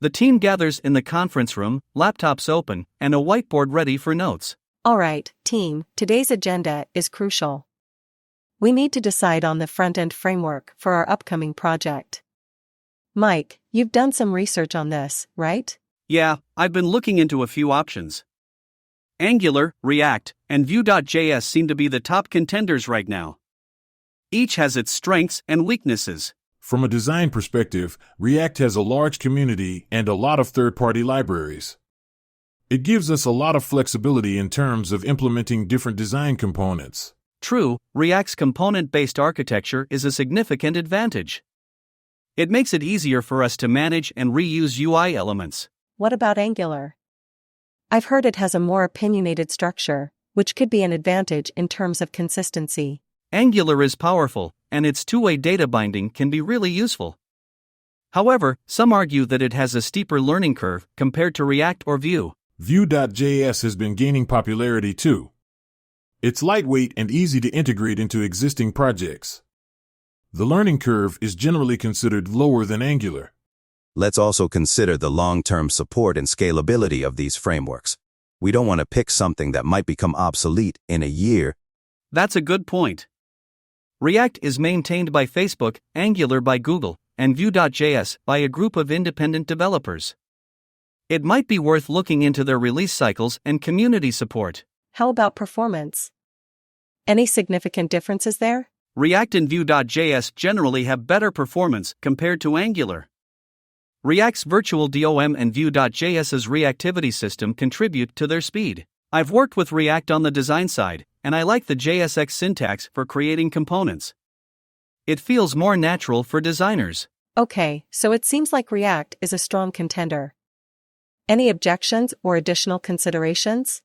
The team gathers in the conference room, laptops open, and a whiteboard ready for notes. All right, team, today's agenda is crucial. We need to decide on the front-end framework for our upcoming project. Mike, you've done some research on this, right? Yeah, I've been looking into a few options. Angular, React, and Vue.js seem to be the top contenders right now. Each has its strengths and weaknesses. From a design perspective, React has a large community and a lot of third-party libraries. It gives us a lot of flexibility in terms of implementing different design components. True, React's component-based architecture is a significant advantage. It makes it easier for us to manage and reuse UI elements. What about Angular? I've heard it has a more opinionated structure, which could be an advantage in terms of consistency. Angular is powerful, and its two-way data binding can be really useful. However, some argue that it has a steeper learning curve compared to React or Vue. Vue.js has been gaining popularity too. It's lightweight and easy to integrate into existing projects. The learning curve is generally considered lower than Angular. Let's also consider the long-term support and scalability of these frameworks. We don't want to pick something that might become obsolete in a year. That's a good point. React is maintained by Facebook, Angular by Google, and Vue.js by a group of independent developers. It might be worth looking into their release cycles and community support. How about performance? Any significant differences there? React and Vue.js generally have better performance compared to Angular. React's virtual DOM and Vue.js's reactivity system contribute to their speed. I've worked with React on the design side, and I like the JSX syntax for creating components. It feels more natural for designers. Okay, so it seems like React is a strong contender. Any objections or additional considerations?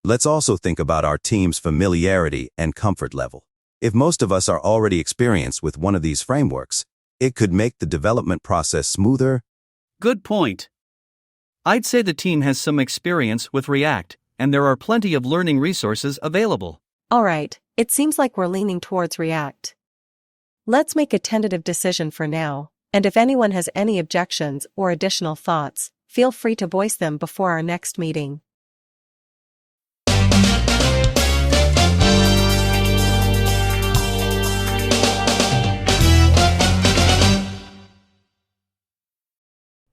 Let's also think about our team's familiarity and comfort level. If most of us are already experienced with one of these frameworks, it could make the development process smoother. Good point. I'd say the team has some experience with React, and there are plenty of learning resources available. All right, it seems like we're leaning towards React. Let's make a tentative decision for now, and if anyone has any objections or additional thoughts, feel free to voice them before our next meeting.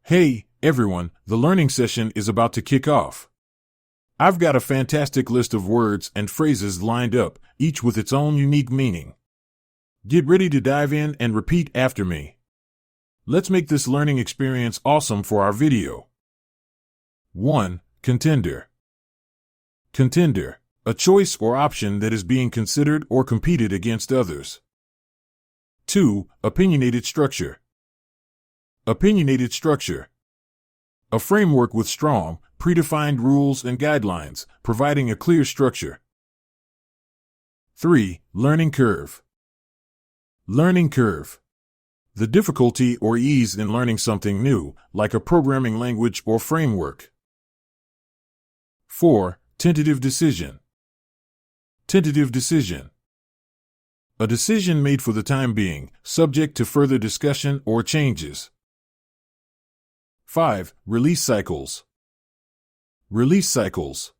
Hey, everyone, the learning session is about to kick off. I've got a fantastic list of words and phrases lined up, each with its own unique meaning. Get ready to dive in and repeat after me. Let's make this learning experience awesome for our video. 1. Contender. Contender, a choice or option that is being considered or competed against others. 2. Opinionated structure. Opinionated structure. A framework with strong, predefined rules and guidelines, providing a clear structure. 3. Learning curve. Learning curve. The difficulty or ease in learning something new, like a programming language or framework. 4. Tentative decision. Tentative decision. A decision made for the time being, subject to further discussion or changes. 5. Release cycles. Release cycles.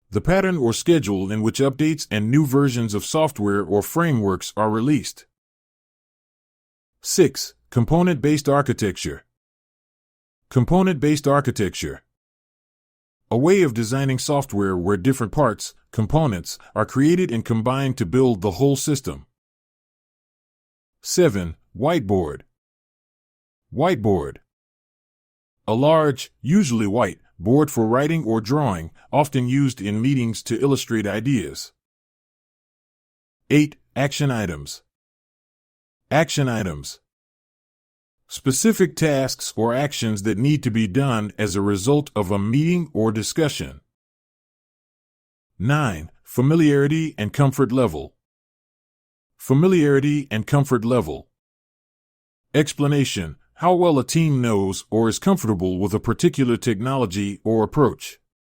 The pattern or schedule in which updates and new versions of software or frameworks are released. 6. Component-based architecture. Component-based architecture. A way of designing software where different parts, components, are created and combined to build the whole system. 7. Whiteboard. Whiteboard. A large, usually white, board for writing or drawing, often used in meetings to illustrate ideas. 8. Action items. Action items. Specific tasks or actions that need to be done as a result of a meeting or discussion. 9. Familiarity and comfort level. Familiarity and comfort level. Explanation: how well a team knows or is comfortable with a particular technology or approach.